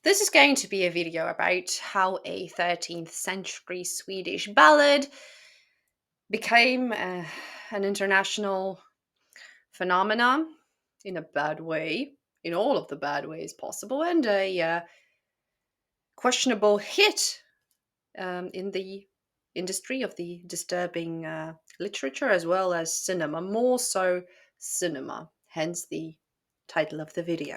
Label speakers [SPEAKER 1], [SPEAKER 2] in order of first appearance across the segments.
[SPEAKER 1] This is going to be a video about how a 13th century Swedish ballad became an international phenomenon in a bad way, in all of the bad ways possible, and a questionable hit in the industry of the disturbing literature as well as cinema, more so cinema, hence the title of the video.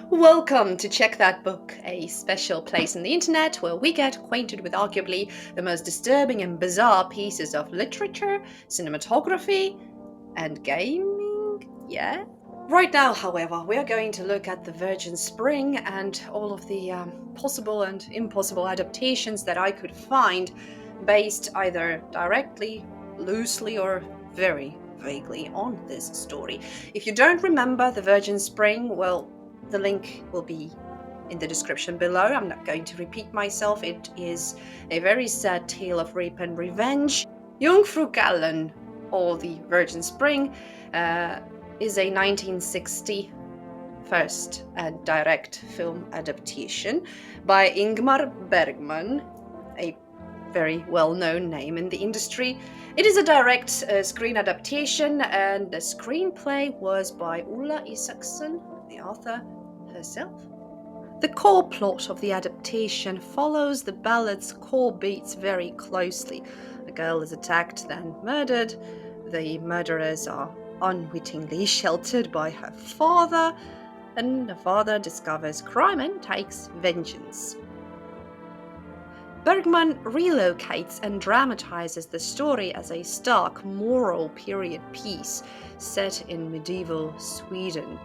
[SPEAKER 1] Welcome to Check That Book, a special place on the internet where we get acquainted with arguably the most disturbing and bizarre pieces of literature, cinematography, and gaming. Yeah? Right now, however, we are going to look at the Virgin Spring and all of the possible and impossible adaptations that I could find based either directly, loosely, or very vaguely on this story. If you don't remember the Virgin Spring, well, the link will be in the description below. I'm not going to repeat myself. It is a very sad tale of rape and revenge. Jungfrugallen, or the Virgin Spring, is a 1960 first and direct film adaptation by Ingmar Bergman, a very well-known name in the industry. It is a direct screen adaptation, and the screenplay was by Ulla Isaksson, the author herself. The core plot of the adaptation follows the ballad's core beats very closely. A girl is attacked, then murdered. The murderers are unwittingly sheltered by her father, and the father discovers crime and takes vengeance. Bergman relocates and dramatizes the story as a stark moral period piece set in medieval Sweden.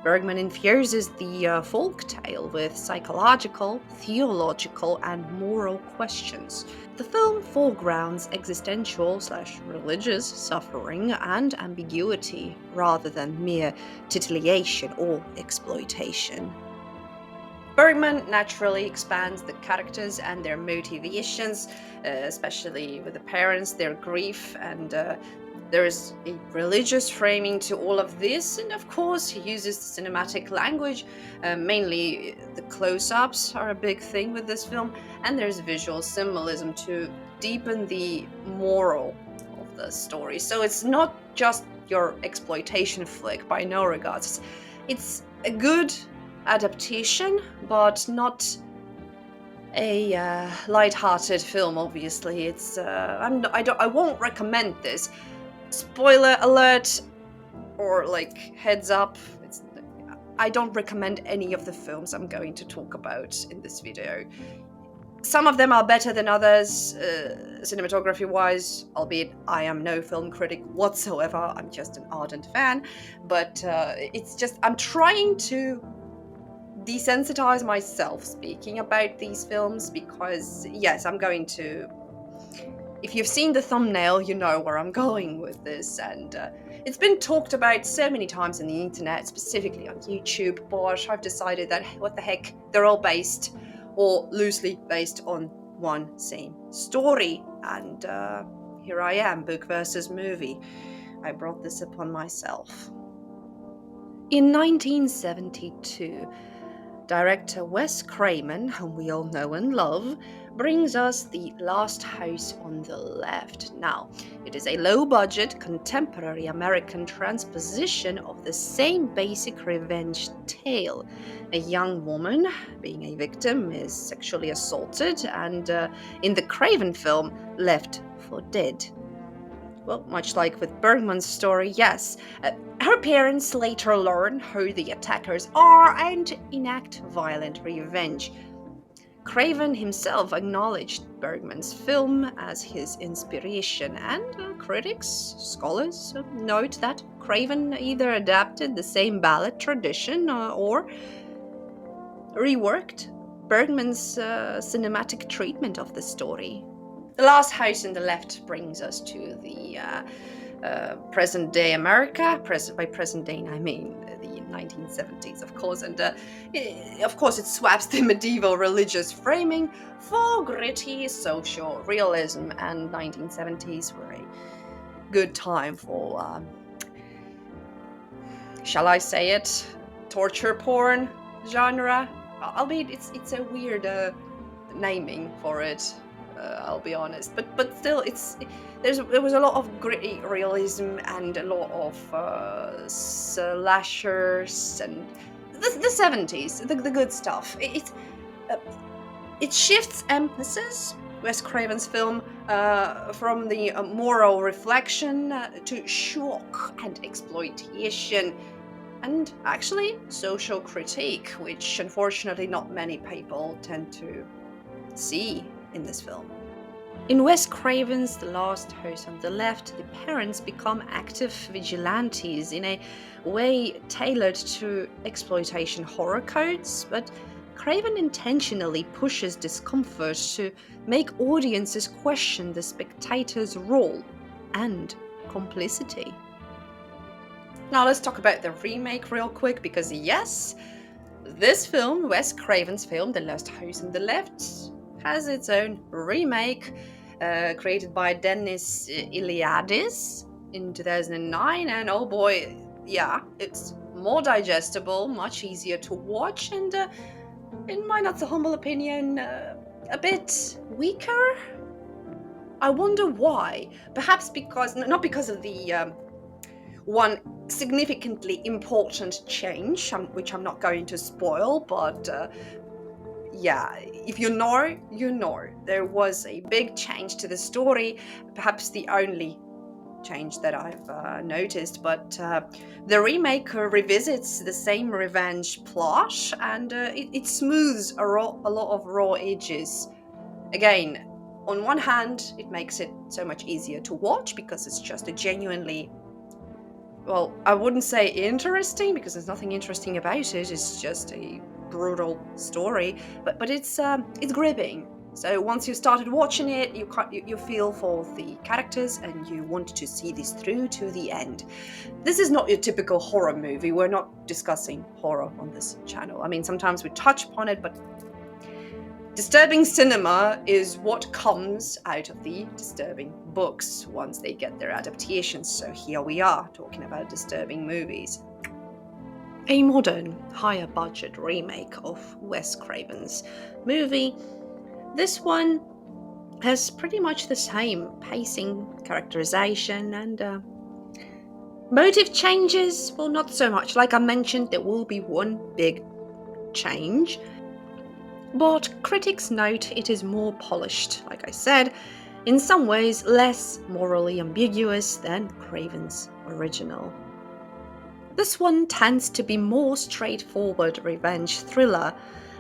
[SPEAKER 1] Bergman infuses the folk tale with psychological, theological, and moral questions. The film foregrounds existential/religious suffering and ambiguity rather than mere titillation or exploitation. Bergman naturally expands the characters and their motivations, especially with the parents, their grief, and there is a religious framing to all of this, and of course he uses the cinematic language. Mainly the close-ups are a big thing with this film, and there's visual symbolism to deepen the moral of the story. So it's not just your exploitation flick, by no regards. It's a good adaptation, but not a light-hearted film. Obviously, it's I won't recommend this. Spoiler alert, or like heads up. I don't recommend any of the films I'm going to talk about in this video. Some of them are better than others, cinematography-wise, albeit I am no film critic whatsoever. I'm just an ardent fan. But it's just I'm trying to desensitize myself speaking about these films because, yes, I'm going to... If you've seen the thumbnail, you know where I'm going with this, and it's been talked about so many times on the internet, specifically on YouTube, but I've decided that, what the heck, they're all based, or loosely based on one same story, and here I am, book versus movie. I brought this upon myself. In 1972, director Wes Craven, whom we all know and love, brings us The Last House on the Left. Now, it is a low-budget, contemporary American transposition of the same basic revenge tale. A young woman, being a victim, is sexually assaulted and, in the Craven film, left for dead. Well, much like with Bergman's story, yes, her parents later learn who the attackers are and enact violent revenge. Craven himself acknowledged Bergman's film as his inspiration, and scholars note that Craven either adapted the same ballad tradition or reworked Bergman's cinematic treatment of the story. The Last House on the Left brings us to the present-day America. By present day, I mean the 1970s, of course, and of course it swaps the medieval religious framing for gritty social realism, and 1970s were a good time for shall I say it, torture porn genre. Albeit it's a weird naming for it. I'll be honest, but still, there was a lot of gritty realism and a lot of slashers and the 70s, the good stuff. Uh, it shifts emphasis. Wes Craven's film from the moral reflection to shock and exploitation, and actually social critique, which unfortunately not many people tend to see in this film. In Wes Craven's The Last House on the Left, the parents become active vigilantes in a way tailored to exploitation horror codes, but Craven intentionally pushes discomfort to make audiences question the spectator's role and complicity. Now let's talk about the remake real quick, because yes, this film, Wes Craven's film, The Last House on the Left, has its own remake created by Dennis Iliadis in 2009, and oh boy, yeah, it's more digestible, much easier to watch, and in my not so humble opinion, a bit weaker. I wonder why. Perhaps because, not because of the one significantly important change, which I'm not going to spoil, but yeah, if you know, you know. There was a big change to the story, perhaps the only change that I've noticed, but the remake revisits the same revenge plot, and it smooths a lot of raw edges. Again, on one hand, it makes it so much easier to watch because it's just a genuinely, well, I wouldn't say interesting because there's nothing interesting about it. It's just a brutal story, but it's gripping. So once you started watching it, you feel for the characters and you want to see this through to the end. This is not your typical horror movie. We're not discussing horror on this channel. I mean, sometimes we touch upon it, but disturbing cinema is what comes out of the disturbing books once they get their adaptations. So here we are talking about disturbing movies. A modern, higher budget remake of Wes Craven's movie. This one has pretty much the same pacing, characterization, and motive changes. Well, not so much. Like I mentioned, there will be one big change, but critics note it is more polished, like I said, in some ways less morally ambiguous than Craven's original. This one tends to be more straightforward revenge thriller,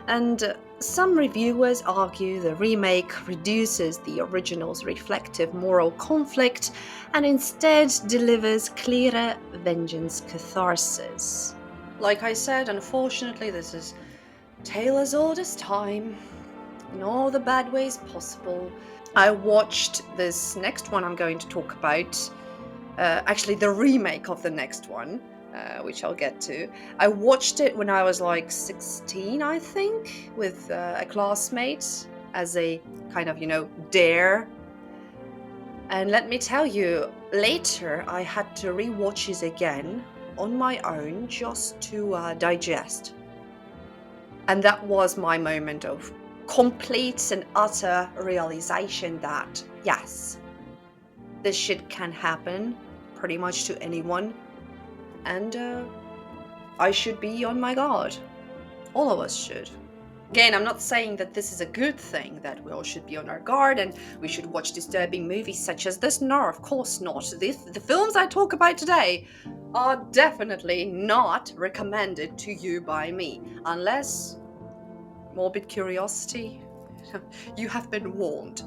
[SPEAKER 1] and some reviewers argue the remake reduces the original's reflective moral conflict and instead delivers clearer vengeance catharsis. Like I said, unfortunately, this is tale as old as time, in all the bad ways possible. I watched this next one I'm going to talk about, actually the remake of the next one, which I'll get to. I watched it when I was like 16, I think, with a classmate as a kind of, dare. And let me tell you, later I had to rewatch it again on my own just to digest. And that was my moment of complete and utter realization that, yes, this shit can happen pretty much to anyone. And I should be on my guard. All of us should. Again, I'm not saying that this is a good thing, that we all should be on our guard and we should watch disturbing movies such as this. No, of course not. The films I talk about today are definitely not recommended to you by me, unless morbid curiosity. You have been warned.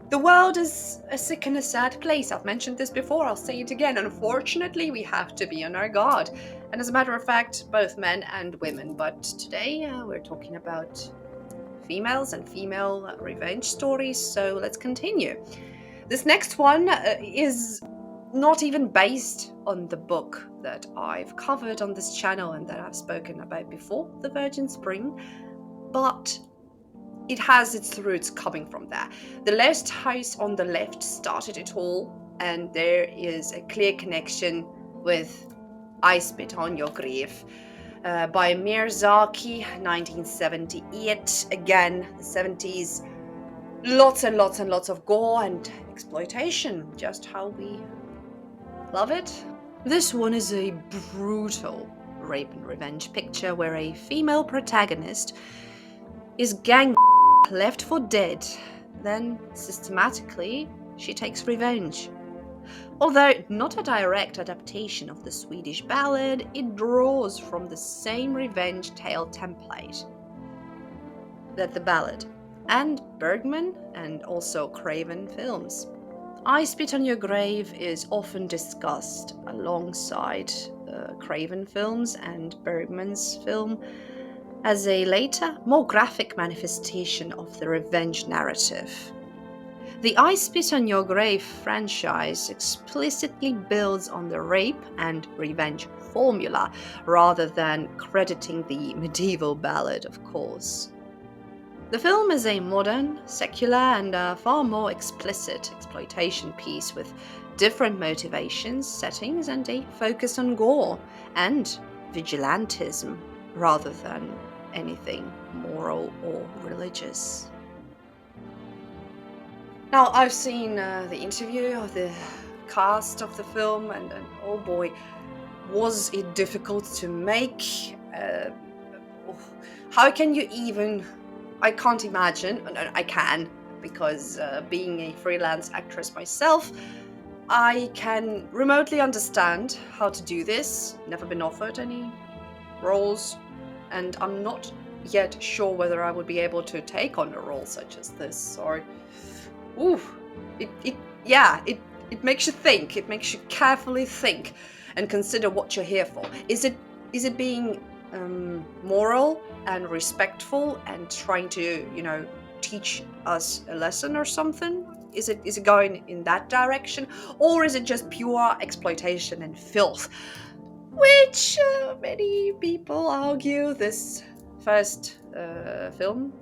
[SPEAKER 1] The world is a sick and a sad place. I've mentioned this before, I'll say it again. Unfortunately, we have to be on our guard. And as a matter of fact, both men and women. But today we're talking about females and female revenge stories, so let's continue. This next one is not even based on the book that I've covered on this channel and that I've spoken about before, The Virgin Spring, but it has its roots coming from there. The Last House on the Left started it all, and there is a clear connection with I Spit on Your Grave by Meir Zarchi, 1978. Again, the 70s. Lots and lots and lots of gore and exploitation, just how we love it. This one is a brutal rape and revenge picture where a female protagonist is gang left for dead, then systematically she takes revenge. Although not a direct adaptation of the Swedish ballad, it draws from the same revenge tale template that the ballad and Bergman and also Craven films. I Spit on Your Grave is often discussed alongside Craven films and Bergman's film as a later, more graphic manifestation of the revenge narrative. The I Spit on Your Grave franchise explicitly builds on the rape and revenge formula rather than crediting the medieval ballad, of course. The film is a modern, secular, and far more explicit exploitation piece with different motivations, settings, and a focus on gore and vigilantism rather than anything moral or religious. Now, I've seen the interview of the cast of the film, and oh boy, was it difficult to make. How can you even... I can't imagine. No, I can, because being a freelance actress myself, I can remotely understand how to do this. Never been offered any roles, and I'm not yet sure whether I would be able to take on a role such as this. Or, it makes you think. It makes you carefully think and consider what you're here for. Is it being moral and respectful and trying to, teach us a lesson or something? Is it going in that direction, or is it just pure exploitation and filth? Which many people argue this first film,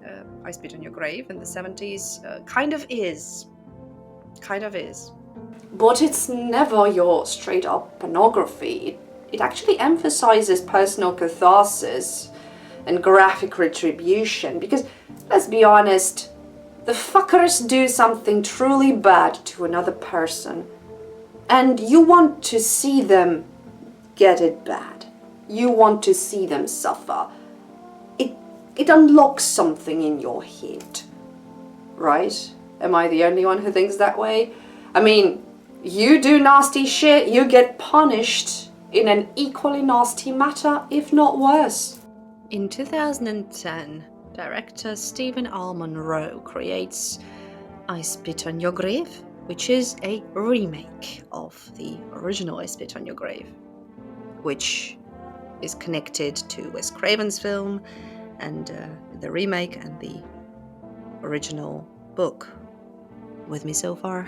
[SPEAKER 1] I Spit on Your Grave, in the 70s, kind of is. But it's never your straight-up pornography. It actually emphasizes personal catharsis and graphic retribution, because, let's be honest, the fuckers do something truly bad to another person, and you want to see them get it bad. You want to see them suffer. It unlocks something in your head, right? Am I the only one who thinks that way? I mean, you do nasty shit, you get punished in an equally nasty matter, if not worse. In 2010, director Stephen R. Monroe creates I Spit on Your Grave, which is a remake of the original I Spit on Your Grave, which is connected to Wes Craven's film and the remake and the original book. With me so far?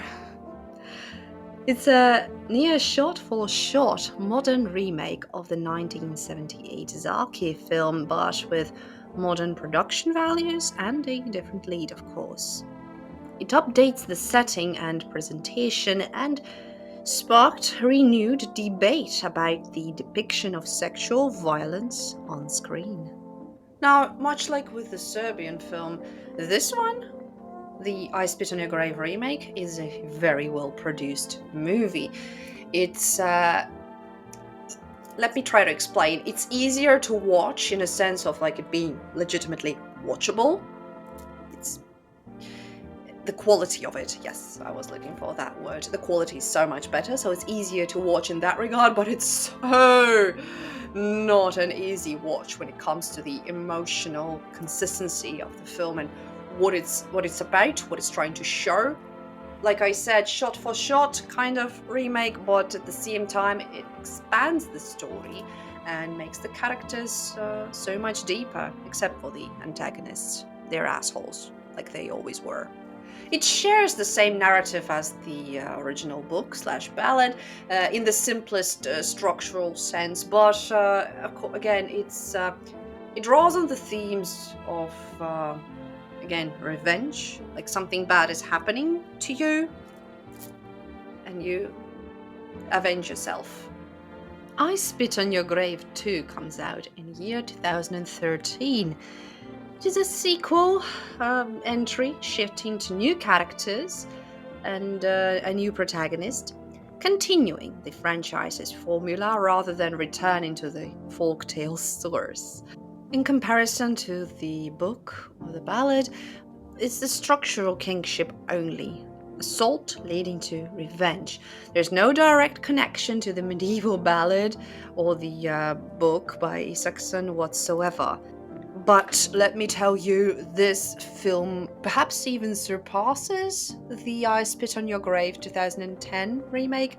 [SPEAKER 1] It's a near shot-for-shot modern remake of the 1978 Zarchi film, but with modern production values and a different lead, of course. It updates the setting and presentation and sparked renewed debate about the depiction of sexual violence on screen. Now, much like with the Serbian film, this one, the I Spit on Your Grave remake, is a very well-produced movie. It's, let me try to explain. It's easier to watch in a sense of like it being legitimately watchable. It's the quality of it. Yes, I was looking for that word. The quality is so much better, so it's easier to watch in that regard, but it's so not an easy watch when it comes to the emotional consistency of the film and what it's about, what it's trying to show. Like I said, shot for shot kind of remake, but at the same time it expands the story and makes the characters so much deeper, except for the antagonists. They're assholes, like they always were. It shares the same narrative as the original book/ballad in the simplest structural sense, but again, it draws on the themes of again, revenge, like something bad is happening to you and you avenge yourself. I Spit on Your Grave 2 comes out in year 2013. It is a sequel entry shifting to new characters and a new protagonist, continuing the franchise's formula rather than returning to the folktale source. In comparison to the book or the ballad, it's the structural kingship only. Assault leading to revenge. There's no direct connection to the medieval ballad or the book by Isaacson whatsoever. But let me tell you, this film perhaps even surpasses the I Spit on Your Grave 2010 remake.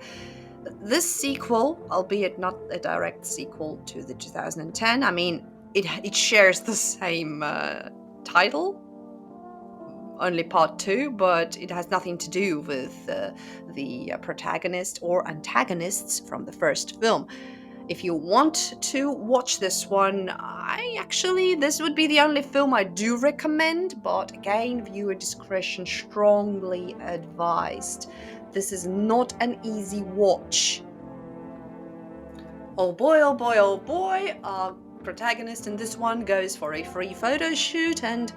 [SPEAKER 1] This sequel, albeit not a direct sequel to the 2010, I mean, it shares the same title, only part 2, but it has nothing to do with the protagonist or antagonists from the first film. If you want to watch this one, this would be the only film I do recommend, but again, viewer discretion strongly advised. This is not an easy watch. Oh boy, oh boy, oh boy, our protagonist in this one goes for a free photo shoot, and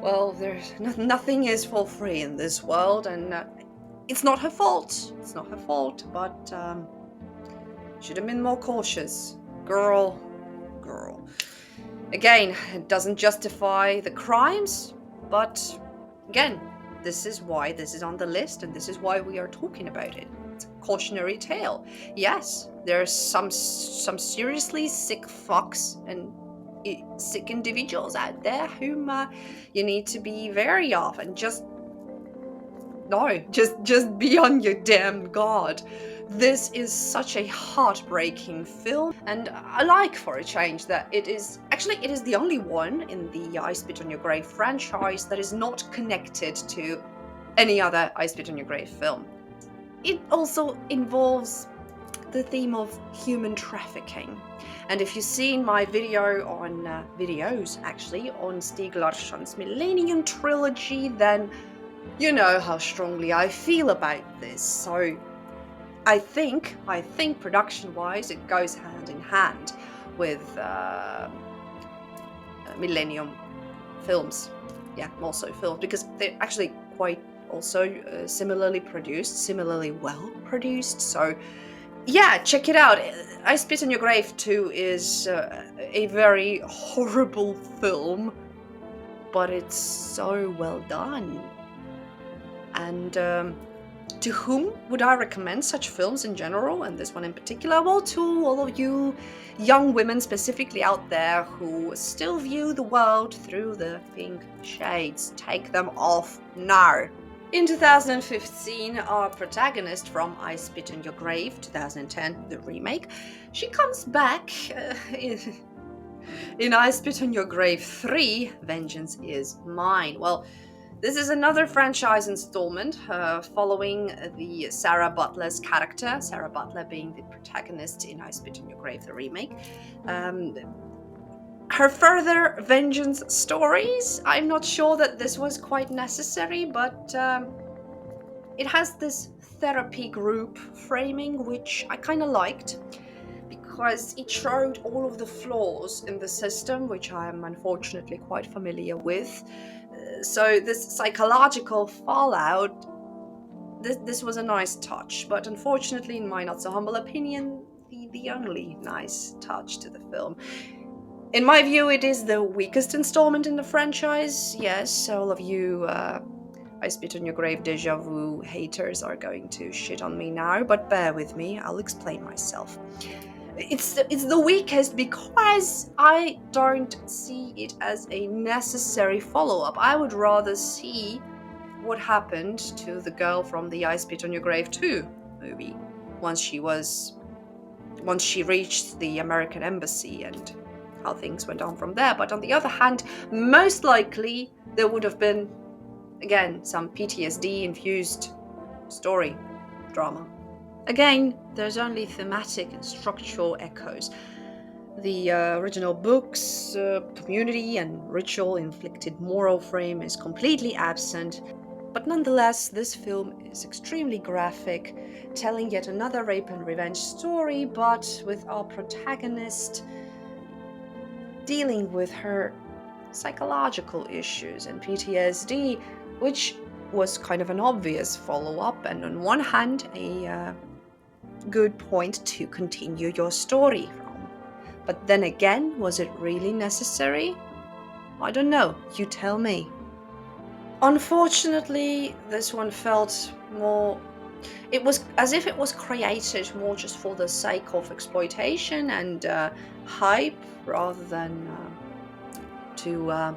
[SPEAKER 1] well, there's nothing is for free in this world, and it's not her fault. It's not her fault, but should have been more cautious. Girl. Again, it doesn't justify the crimes, but again, this is why this is on the list, and this is why we are talking about it. It's a cautionary tale. Yes, there's some seriously sick fucks and sick individuals out there whom you need to be wary of, and just be on your damn guard. This is such a heartbreaking film, and I like for a change that it is the only one in the I Spit on Your Grave franchise that is not connected to any other I Spit on Your Grave film. It also involves the theme of human trafficking. And if you've seen my video on on Stieg Larsson's Millennium Trilogy, then you know how strongly I feel about this. So I think production-wise it goes hand in hand with Millennium films. Yeah, also films, because they're actually quite also similarly well produced. So yeah, check it out. I Spit on Your Grave 2 is a very horrible film, but it's so well done. And to whom would I recommend such films in general, and this one in particular? Well, to all of you young women specifically out there who still view the world through the pink shades. Take them off now. In 2015, our protagonist from I Spit on Your Grave 2010, the remake, she comes back in I Spit on Your Grave 3, Vengeance is Mine. Well, this is another franchise installment following the Sarah Butler's character, Sarah Butler being the protagonist in I Spit on Your Grave, the remake. Her further vengeance stories, I'm not sure that this was quite necessary, but it has this therapy group framing, which I kind of liked, because it showed all of the flaws in the system, which I am unfortunately quite familiar with. So this psychological fallout, this was a nice touch, but unfortunately, in my not so humble opinion, the only nice touch to the film. In my view, it is the weakest installment in the franchise. Yes, all of you I Spit on Your Grave Deja Vu haters are going to shit on me now, but bear with me, I'll explain myself. It's the weakest because I don't see it as a necessary follow-up. I would rather see what happened to the girl from the I Spit on Your Grave 2 movie once she reached the American embassy and how things went on from there. But on the other hand, most likely there would have been, again, some PTSD-infused story drama. Again, there's only thematic and structural echoes. The original book's community and ritual-inflicted moral frame is completely absent. But nonetheless, this film is extremely graphic, telling yet another rape and revenge story, but with our protagonist dealing with her psychological issues and PTSD, which was kind of an obvious follow up, and on one hand, a good point to continue your story from. But then again, was it really necessary? I don't know, you tell me. Unfortunately, this one felt more. It was as if it was created more just for the sake of exploitation and hype rather than to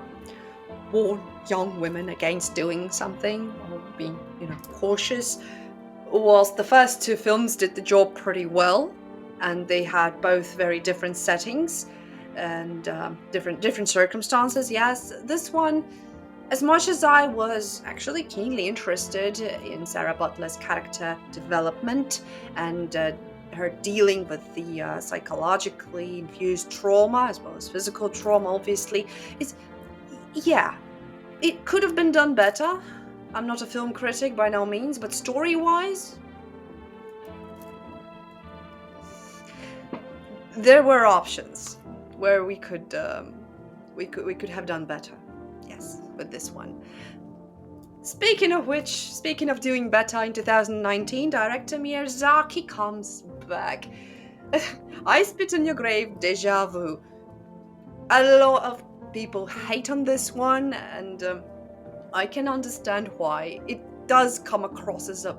[SPEAKER 1] warn young women against doing something or being, cautious. Whilst the first two films did the job pretty well, and they had both very different settings and different circumstances. Yes, this one, as much as I was actually keenly interested in Sarah Butler's character development and her dealing with the psychologically infused trauma as well as physical trauma, obviously, yeah, it could have been done better. I'm not a film critic by no means, but story-wise, there were options where we could have done better. Yes, with this one. Speaking of which, speaking of doing better, in 2019, director Meir Zarchi comes back. I Spit on Your Grave, Deja Vu. A lot of people hate on this one, and I can understand why. It does come across as a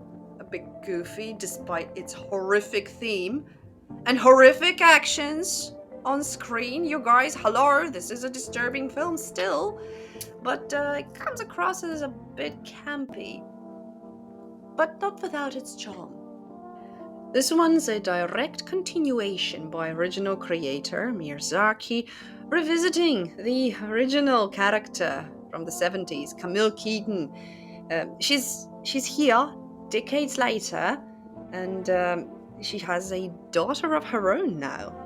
[SPEAKER 1] bit goofy, despite its horrific theme and horrific actions on screen. You guys, hello, this is a disturbing film still, but it comes across as a bit campy, but not without its charm. This one's a direct continuation by original creator Meir Zarchi, revisiting the original character from the 70s, Camille Keaton. She's here decades later, and she has a daughter of her own now.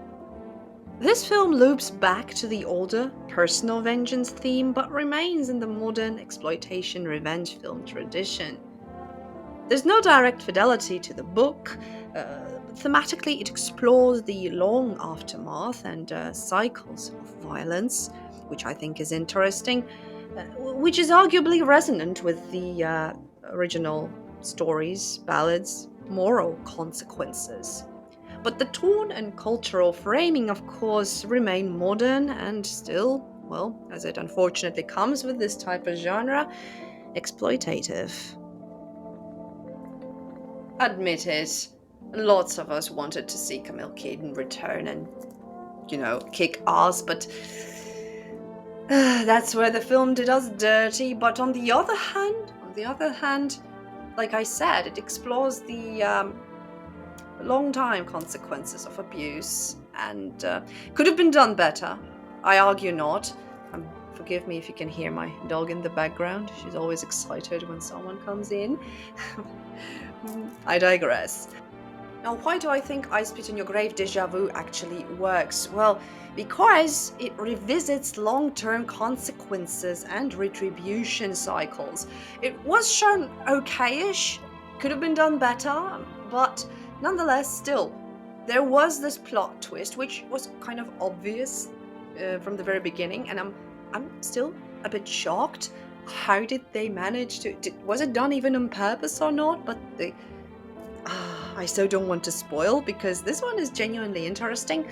[SPEAKER 1] This film loops back to the older personal vengeance theme, but remains in the modern exploitation revenge film tradition. There's no direct fidelity to the book. Thematically, it explores the long aftermath and cycles of violence, which I think is interesting, which is arguably resonant with the original stories, ballads, moral consequences. But the tone and cultural framing, of course, remain modern and still, well, as it unfortunately comes with this type of genre, exploitative. Admit it, lots of us wanted to see Camille Keaton return and, kick ass, but that's where the film did us dirty. But on the other hand, like I said, it explores the long-time consequences of abuse and could have been done better. I argue not. Forgive me if you can hear my dog in the background. She's always excited when someone comes in. I digress. Now, why do I think I Spit on Your Grave Deja Vu actually works? Well, because it revisits long-term consequences and retribution cycles. It was shown okay-ish, could have been done better, but nonetheless, still, there was this plot twist, which was kind of obvious from the very beginning, and I'm still a bit shocked. How did they manage to? Was it done even on purpose or not? But I so don't want to spoil, because this one is genuinely interesting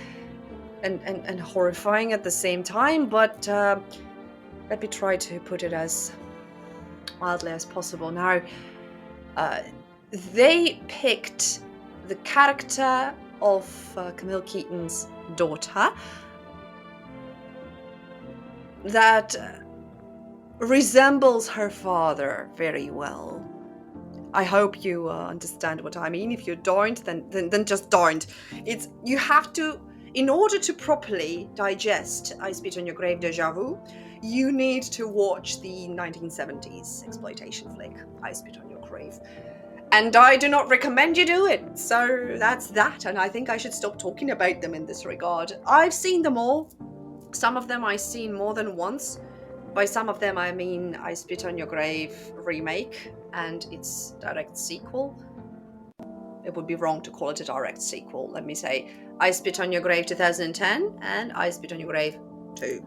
[SPEAKER 1] and horrifying at the same time. But let me try to put it as mildly as possible. Now, they picked the character of Camille Keaton's daughter that resembles her father very well. I hope you understand what I mean. If you don't, then just don't. You have to, in order to properly digest I Spit on Your Grave Deja Vu, you need to watch the 1970s exploitation flick I Spit on Your Grave. And I do not recommend you do it. So that's that, and I think I should stop talking about them in this regard. I've seen them all. Some of them I've seen more than once. By some of them, I mean I Spit on Your Grave remake and its direct sequel. It would be wrong to call it a direct sequel. Let me say I Spit on Your Grave 2010 and I Spit on Your Grave 2.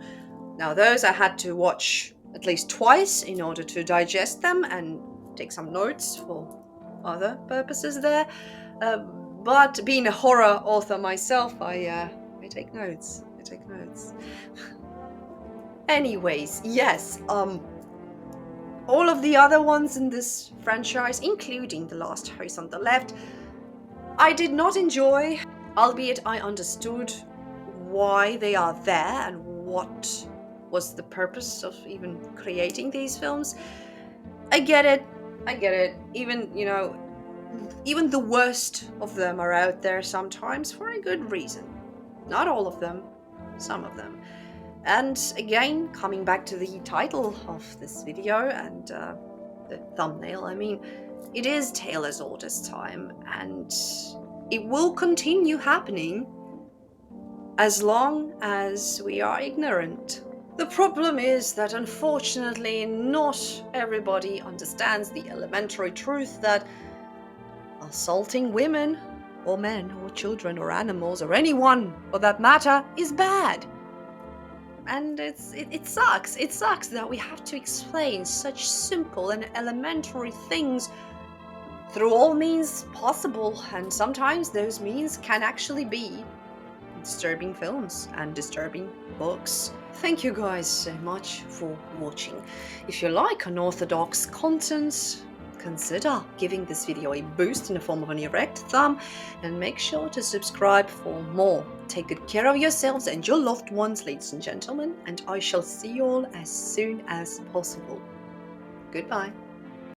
[SPEAKER 1] Now, those I had to watch at least twice in order to digest them and take some notes for other purposes there. But being a horror author myself, I take notes. I take notes. Anyways, yes, all of the other ones in this franchise, including The Last House on the Left, I did not enjoy, albeit I understood why they are there and what was the purpose of even creating these films. I get it. Even, even the worst of them are out there sometimes for a good reason. Not all of them, some of them. And again, coming back to the title of this video and the thumbnail, I mean, it is Taylor's oldest time, and it will continue happening as long as we are ignorant. The problem is that unfortunately not everybody understands the elementary truth that assaulting women or men or children or animals or anyone for that matter is bad. And it sucks. It sucks that we have to explain such simple and elementary things through all means possible, and sometimes those means can actually be disturbing films and disturbing books. Thank you guys so much for watching. If you like unorthodox content, consider giving this video a boost in the form of an erect thumb, and make sure to subscribe for more. Take good care of yourselves and your loved ones, ladies and gentlemen, and I shall see you all as soon as possible. Goodbye.